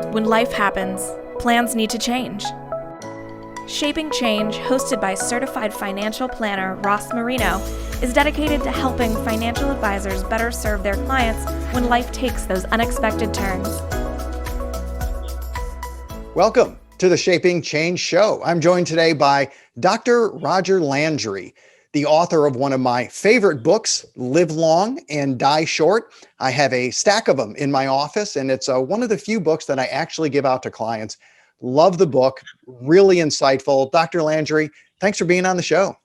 When life happens, plans need to change. Shaping Change, hosted by certified financial planner Ross Marino, is dedicated to helping financial advisors better serve their clients when life takes those unexpected turns. Welcome to the Shaping Change Show. I'm joined today by Dr. Roger Landry, the author of one of my favorite books, Live Long and Die Short. I have a stack of them in my office, and it's one of the few books that I actually give out to clients. Love the book, really insightful. Dr. Landry, thanks for being on the show.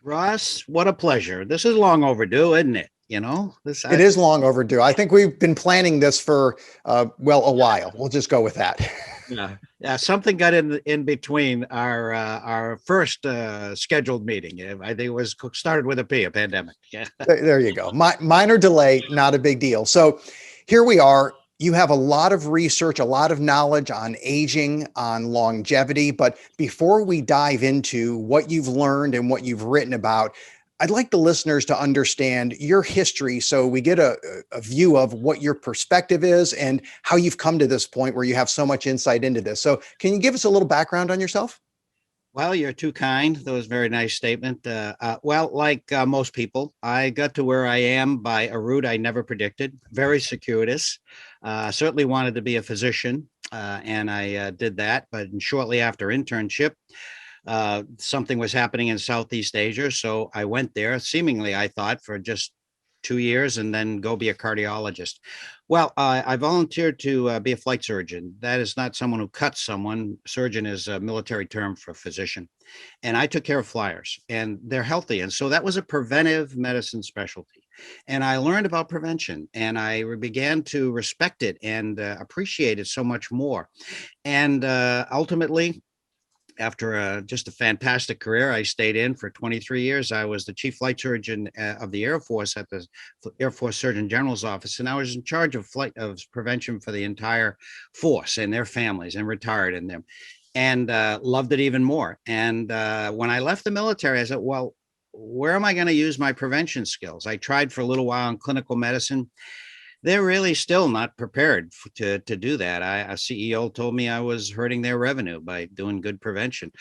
Ross, what a pleasure. This is long overdue, isn't it? It is long overdue. I think we've been planning this for, a while. We'll just go with that. Yeah. Something got in between our first scheduled meeting. I think it was started with a pandemic. Yeah. There you go. Minor delay, not a big deal. So here we are. You have a lot of research, a lot of knowledge on aging, on longevity. But before we dive into what you've learned and what you've written about, I'd like the listeners to understand your history so we get a view of what your perspective is and how you've come to this point where you have so much insight into this. So can you give us a little background on yourself? Well, you're too kind. That was a very nice statement. Like most people, I got to where I am by a route I never predicted, very circuitous. Certainly wanted to be a physician, and I did that. But shortly after internship, something was happening in Southeast Asia. So I went there, seemingly, I thought, for just 2 years and then go be a cardiologist. Well, I volunteered to be a flight surgeon. That is not someone who cuts someone. Surgeon is a military term for physician. And I took care of flyers, and they're healthy. And so that was a preventive medicine specialty. And I learned about prevention, and I began to respect it and appreciate it so much more. And ultimately, after just a fantastic career, I stayed in for 23 years. I was the chief flight surgeon of the Air Force at the Air Force Surgeon General's office, and I was in charge of prevention for the entire force and their families, and retired in them, and loved it even more. And when I left the military, I said, well, where am I going to use my prevention skills? I tried for a little while in clinical medicine. They're really still not prepared to do that. A CEO told me I was hurting their revenue by doing good prevention.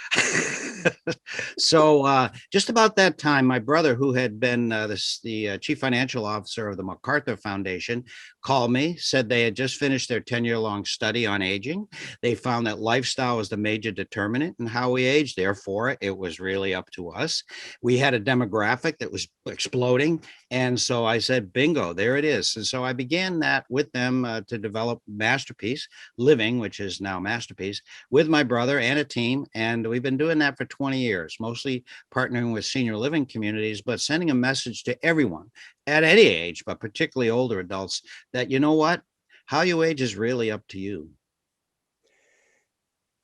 So just about that time, my brother, who had been the chief financial officer of the MacArthur Foundation, called me, said they had just finished their 10-year-long study on aging. They found that lifestyle was the major determinant in how we age. Therefore, it was really up to us. We had a demographic that was exploding. And so I said, bingo, there it is. And so I began that with them to develop Masterpiece Living, which is now Masterpiece, with my brother and a team. And we've been doing that for 20 years, mostly partnering with senior living communities, but sending a message to everyone at any age, but particularly older adults, that, you know what, how you age is really up to you.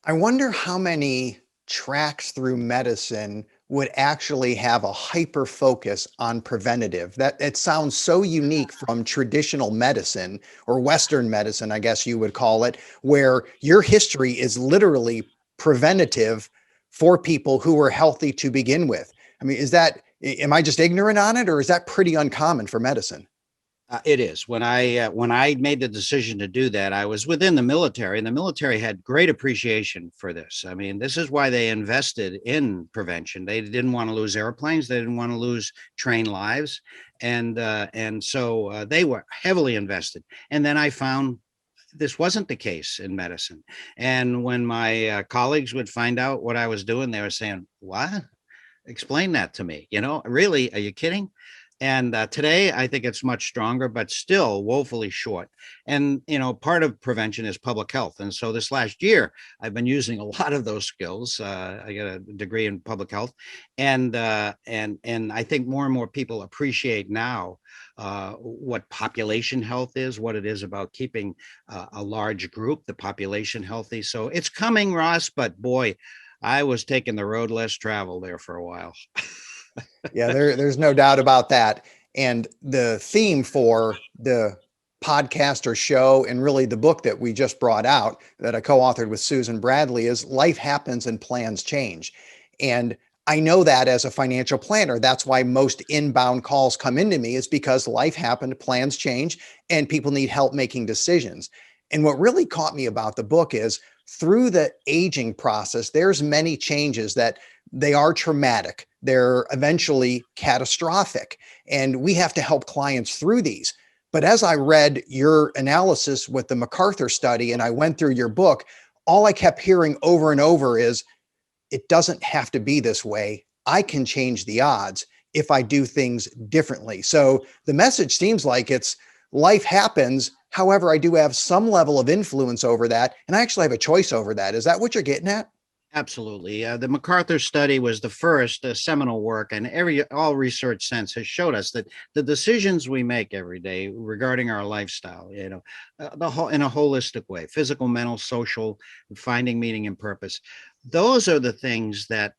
I wonder how many tracks through medicine would actually have a hyper focus on preventative. That it sounds so unique from traditional medicine, or Western medicine, I guess you would call it, where your history is literally preventative for people who were healthy to begin with. I mean, am I just ignorant on it, or is that pretty uncommon for medicine? It is. When I made the decision to do that, I was within the military, and the military had great appreciation for this. I mean, this is why they invested in prevention. They didn't want to lose airplanes. They didn't want to lose trained lives. And so they were heavily invested. And then I found this wasn't the case in medicine. And when my colleagues would find out what I was doing, they were saying, what? Explain that to me. Really, are you kidding? And today, I think it's much stronger, but still woefully short. And, part of prevention is public health. And so this last year, I've been using a lot of those skills. I got a degree in public health. And I think more and more people appreciate now what population health is, what it is about keeping a large group, the population healthy. So it's coming, Ross, but boy, I was taking the road less traveled there for a while. Yeah, there's no doubt about that. And the theme for the podcast or show, and really the book that we just brought out that I co-authored with Susan Bradley, is Life Happens and Plans Change. And I know that as a financial planner, that's why most inbound calls come into me, is because life happened, plans change, and people need help making decisions. And what really caught me about the book is through the aging process, there's many changes that they are traumatic. They're eventually catastrophic. And we have to help clients through these. But as I read your analysis with the MacArthur study and I went through your book, all I kept hearing over and over is, it doesn't have to be this way. I can change the odds if I do things differently. So the message seems like it's life happens. However, I do have some level of influence over that. And I actually have a choice over that. Is that what you're getting at? Absolutely. The MacArthur study was the first seminal work, and all research since has showed us that the decisions we make every day regarding our lifestyle, the whole in a holistic way, physical, mental, social, finding meaning and purpose. Those are the things that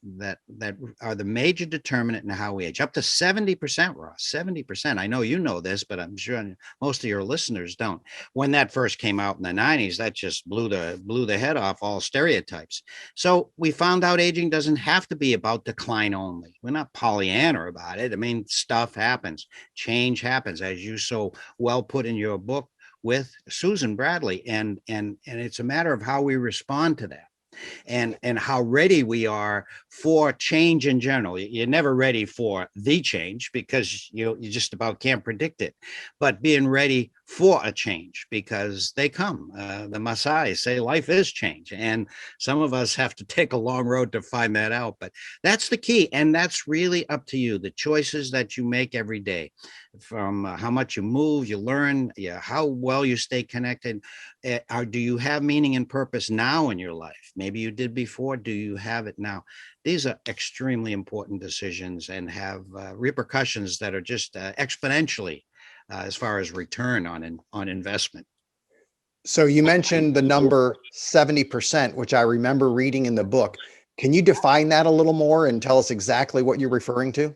are the major determinant in how we age. Up to 70%, Ross, 70%. I know you know this, but I'm sure most of your listeners don't. When that first came out in the 90s, that just blew the head off all stereotypes. So we found out aging doesn't have to be about decline only. We're not Pollyanna about it. I mean, stuff happens, change happens, as you so well put in your book with Susan Bradley, and it's a matter of how we respond to that. And how ready we are for change in general. You're never ready for the change because you just about can't predict it, but being ready for a change because they come. The Maasai say life is change, and some of us have to take a long road to find that out, but that's the key, and that's really up to you. The choices that you make every day, from how much you move, you learn, how well you stay connected. Do you have meaning and purpose now in your life? Maybe you did before. Do you have it now? These are extremely important decisions and have repercussions that are just exponentially as far as return on investment. So you mentioned the number 70%, which I remember reading in the book. Can you define that a little more and tell us exactly what you're referring to?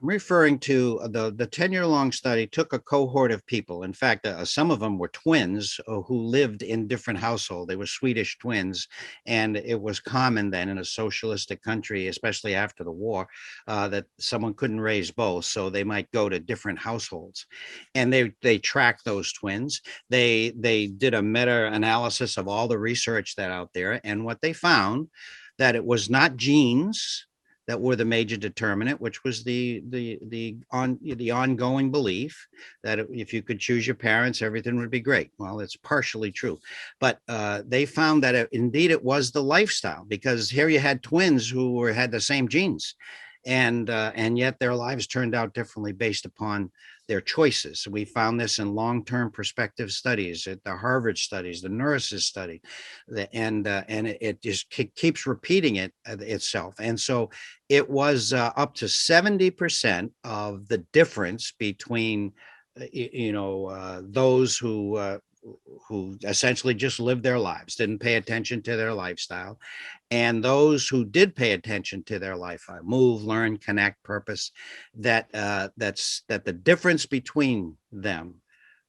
I'm referring to the 10-year-long study took a cohort of people. In fact, some of them were twins who lived in different households. They were Swedish twins, and it was common then in a socialistic country, especially after the war, that someone couldn't raise both, so they might go to different households. And they tracked those twins. They did a meta-analysis of all the research that out there, and what they found that it was not genes that were the major determinant, which was the ongoing belief that if you could choose your parents, everything would be great. Well, it's partially true, but they found that indeed it was the lifestyle, because here you had twins who had the same genes, and yet their lives turned out differently based upon their choices. We found this in long-term prospective studies, at the Harvard studies, the nurses study, and it just keeps repeating itself. And so it was up to 70% of the difference between those who essentially just lived their lives, didn't pay attention to their lifestyle, and those who did pay attention to their lifestyle, move, learn, connect, purpose, that the difference between them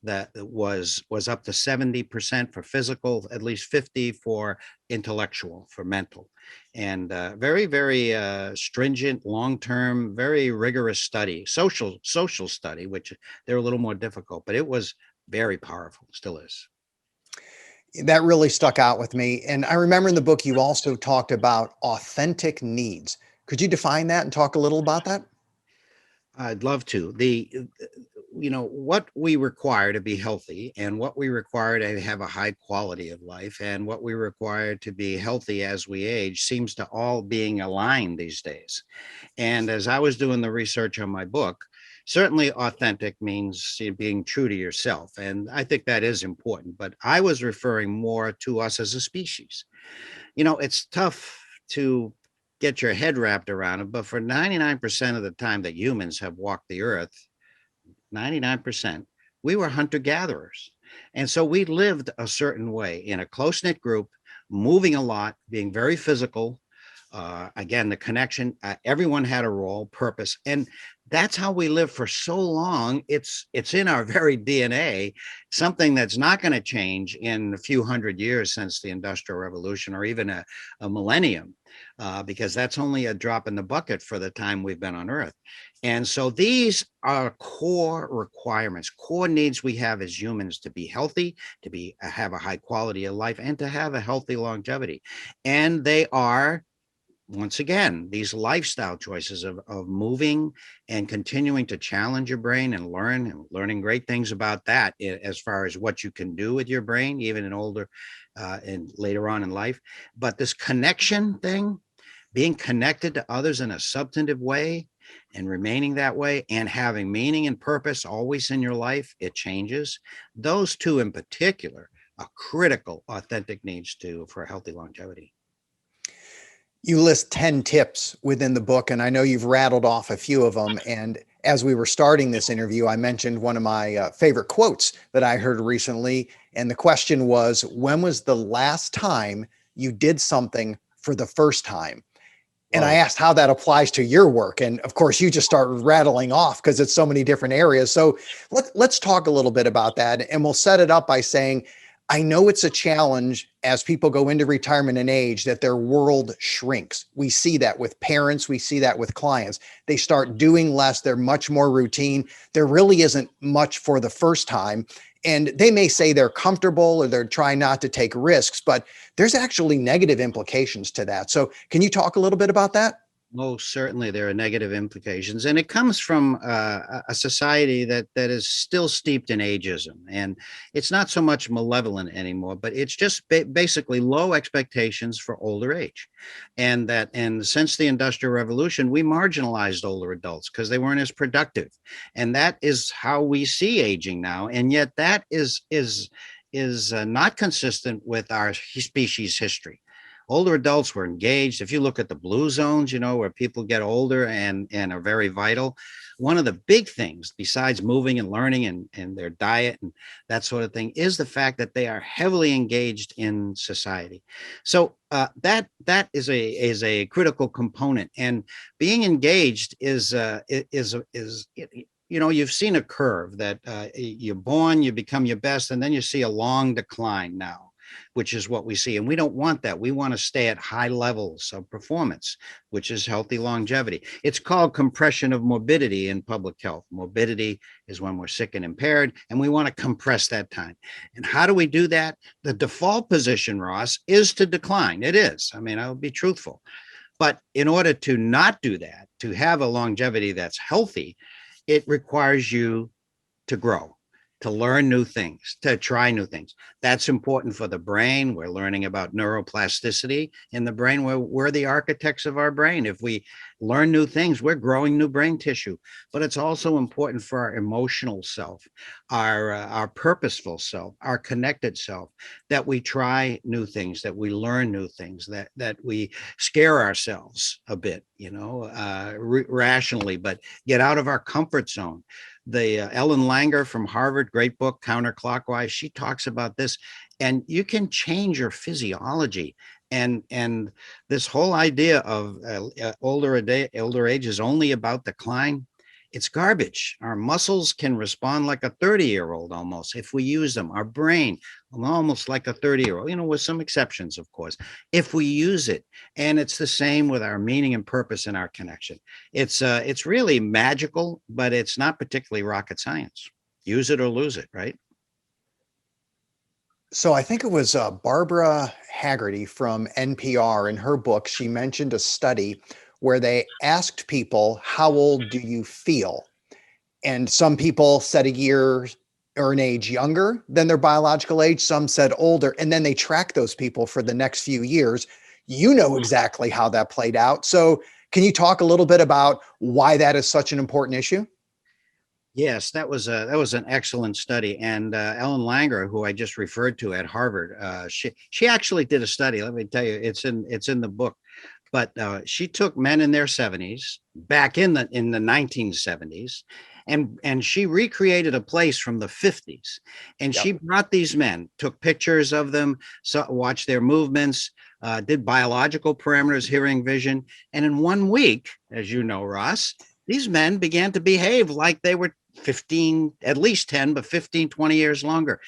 that was up to 70% for physical, at least 50 for intellectual, for mental, and very, very stringent, long-term, very rigorous study, social study, which they're a little more difficult, but it was very powerful, still is. That really stuck out with me. And I remember in the book, you also talked about authentic needs. Could you define that and talk a little about that? I'd love to. What we require to be healthy, and what we require to have a high quality of life, and what we require to be healthy as we age seems to all being aligned these days. And as I was doing the research on my book, certainly authentic means being true to yourself. And I think that is important, but I was referring more to us as a species. It's tough to get your head wrapped around it, but for 99% of the time that humans have walked the earth, 99%, we were hunter-gatherers. And so we lived a certain way in a close-knit group, moving a lot, being very physical. Again, the connection, everyone had a role, purpose, and that's how we live for so long. It's in our very DNA, something that's not going to change in a few hundred years since the Industrial Revolution, or even a millennium, because that's only a drop in the bucket for the time we've been on Earth. And so these are core requirements, core needs we have as humans to be healthy, to be have a high quality of life, and to have a healthy longevity. And they are, once again, these lifestyle choices of moving and continuing to challenge your brain and learning great things about that as far as what you can do with your brain, even in older and later on in life. But this connection thing, being connected to others in a substantive way and remaining that way and having meaning and purpose always in your life, it changes. Those two in particular are critical, authentic needs for healthy longevity. You list 10 tips within the book, and I know you've rattled off a few of them. And as we were starting this interview, I mentioned one of my favorite quotes that I heard recently. And the question was, when was the last time you did something for the first time? And I asked how that applies to your work. And of course, you just started rattling off because it's so many different areas. So let's talk a little bit about that. And we'll set it up by saying, I know it's a challenge as people go into retirement and age that their world shrinks. We see that with parents. We see that with clients. They start doing less. They're much more routine. There really isn't much for the first time. And they may say they're comfortable or they're trying not to take risks, but there's actually negative implications to that. So can you talk a little bit about that? Most certainly, there are negative implications, and it comes from a society that is still steeped in ageism, and it's not so much malevolent anymore, but it's just basically low expectations for older age, and since the Industrial Revolution, we marginalized older adults because they weren't as productive, and that is how we see aging now, and yet that is not consistent with our species history. Older adults were engaged. If you look at the blue zones, where people get older and are very vital, one of the big things besides moving and learning and their diet and that sort of thing is the fact that they are heavily engaged in society. So that is a critical component. And being engaged is you've seen a curve that you're born, you become your best, and then you see a long decline now, which is what we see. And we don't want that. We want to stay at high levels of performance, which is healthy longevity. It's called compression of morbidity in public health. Morbidity is when we're sick and impaired, and we want to compress that time. And how do we do that? The default position, Ross, is to decline. It is. I mean, I'll be truthful. But in order to not do that, to have a longevity that's healthy, it requires you to grow, to learn new things, to try new things. That's important for the brain. We're learning about neuroplasticity in the brain. We're the architects of our brain. If we learn new things, we're growing new brain tissue. But it's also important for our emotional self, our purposeful self, our connected self, that we try new things, that we learn new things, that we scare ourselves a bit, rationally, but get out of our comfort zone. The Ellen Langer from Harvard, great book, Counterclockwise, she talks about this, and you can change your physiology. And this whole idea of older age is only about decline. It's garbage. Our muscles can respond like a 30-year-old almost if we use them. Our brain, almost like a 30-year-old, with some exceptions, of course, if we use it. And it's the same with our meaning and purpose and our connection. It's really magical, but it's not particularly rocket science. Use it or lose it, right? So I think it was Barbara Haggerty from NPR. In her book, she mentioned a study where they asked people, how old do you feel? And some people said a year or an age younger than their biological age. Some said older. And then they tracked those people for the next few years. You know exactly how that played out. So can you talk a little bit about why that is such an important issue? Yes, that was an excellent study, and Ellen Langer, who I just referred to at Harvard, she actually did a study. Let me tell you, it's in the book. But she took men in their 70s back in the 1970s, and she recreated a place from the 50s, and she brought these men, took pictures of them, watched their movements, did biological parameters, hearing, vision, and in 1 week, as you know, Ross, these men began to behave like they were 15, at least 10, but 15, 20 years younger.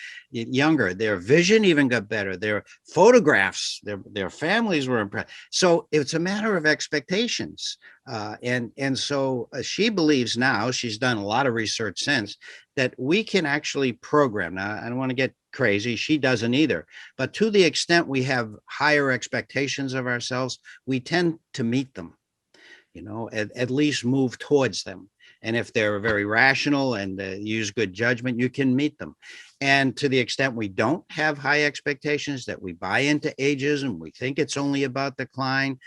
Their vision even got better. Their photographs, their families were impressed. So it's a matter of expectations. And so she believes now, she's done a lot of research since, that we can actually program. Now, I don't want to get crazy. She doesn't either. But to the extent we have higher expectations of ourselves, we tend to meet them, at least move towards them. And if they're very rational and use good judgment, you can meet them. And to the extent we don't have high expectations, that we buy into ageism, we think it's only about decline,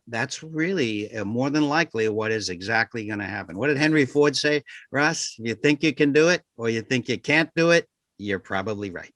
that's really more than likely what is exactly going to happen. What did Henry Ford say, Ross? You think you can do it or you think you can't do it, you're probably right.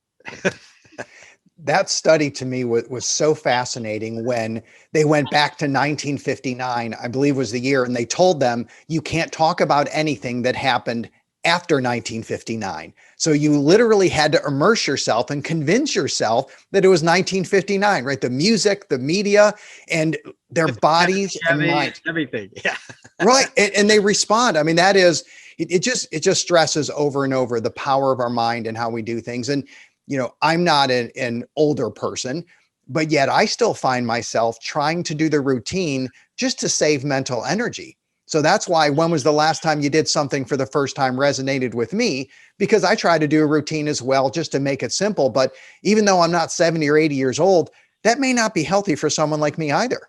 That study to me was so fascinating when they went back to 1959, I believe was the year, and they told them you can't talk about anything that happened after 1959. So you literally had to immerse yourself and convince yourself that it was 1959, right? The music, the media, and their bodies and minds. Everything. Yeah. Right. And they respond. I mean, that is, it just stresses over and over the power of our mind and how we do things. And I'm not an older person, but yet I still find myself trying to do the routine just to save mental energy. So that's why, when was the last time you did something for the first time resonated with me? Because I try to do a routine as well, just to make it simple. But even though I'm not 70 or 80 years old, that may not be healthy for someone like me either.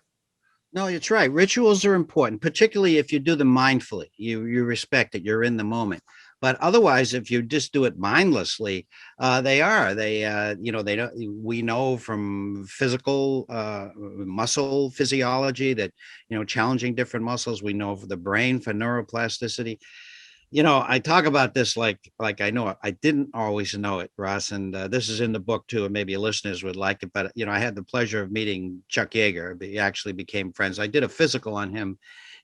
No, that's right. Rituals are important, particularly if you do them mindfully. You respect it. You're in the moment. But otherwise, if you just do it mindlessly, they don't. We know from physical muscle physiology that, challenging different muscles. We know for the brain, for neuroplasticity. I talk about this like I know it. I didn't always know it, Ross, and this is in the book too, and maybe your listeners would like it. But I had the pleasure of meeting Chuck Yeager. We actually became friends. I did a physical on him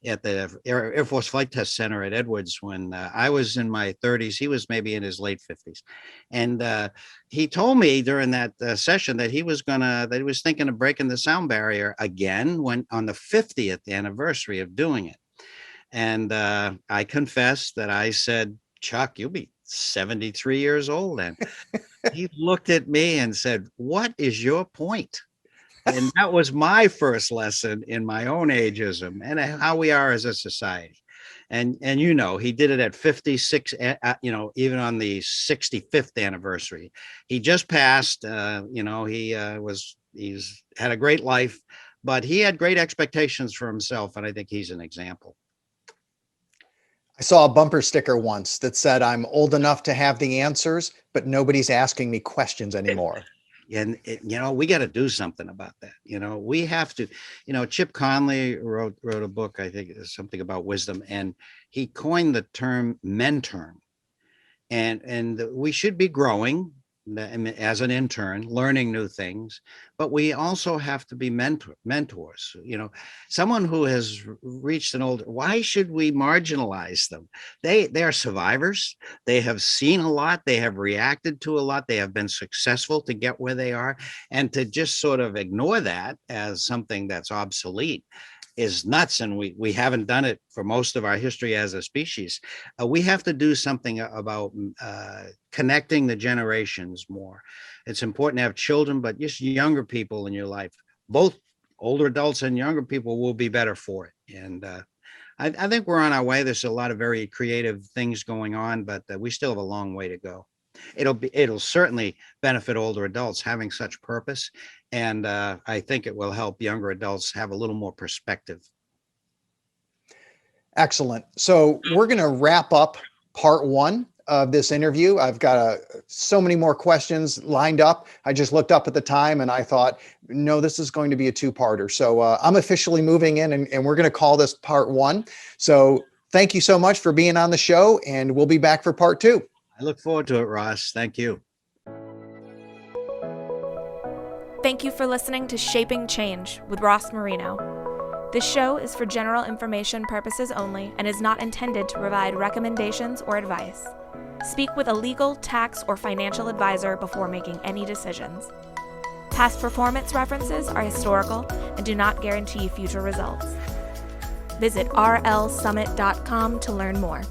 at the Air Force Flight Test Center at Edwards when I was in my 30s. He was maybe in his late 50s. And he told me during that session that he was thinking of breaking the sound barrier again on the 50th anniversary of doing it. And I confessed that I said, Chuck, you'll be 73 years old. And he looked at me and said, what is your point? And that was my first lesson in my own ageism and how we are as a society. And he did it at 56, even on the 65th anniversary. He just passed, he's had a great life, but he had great expectations for himself. And I think he's an example. I saw a bumper sticker once that said, I'm old enough to have the answers, but nobody's asking me questions anymore. And we got to do something about that. We have to. Chip Conley wrote a book, I think, something about wisdom, and he coined the term mentoring. And we should be growing as an intern, learning new things, but we also have to be mentors. Someone who has reached why should we marginalize them? They are survivors. They have seen a lot. They have reacted to a lot. They have been successful to get where they are. And to just sort of ignore that as something that's obsolete is nuts. And we haven't done it for most of our history as a species. We have to do something about connecting the generations more. It's important to have children, but just younger people in your life, both older adults and younger people, will be better for it. And I think we're on our way. There's a lot of very creative things going on, but we still have a long way to go. It'll certainly benefit older adults having such purpose. And I think it will help younger adults have a little more perspective. Excellent. So we're going to wrap up part one of this interview. I've got so many more questions lined up. I just looked up at the time and I thought, no, this is going to be a two-parter. So I'm officially moving in and we're going to call this part one. So thank you so much for being on the show, and we'll be back for part two. I look forward to it, Ross. Thank you. Thank you for listening to Shaping Change with Ross Marino. This show is for general information purposes only and is not intended to provide recommendations or advice. Speak with a legal, tax, or financial advisor before making any decisions. Past performance references are historical and do not guarantee future results. Visit rlsummit.com to learn more.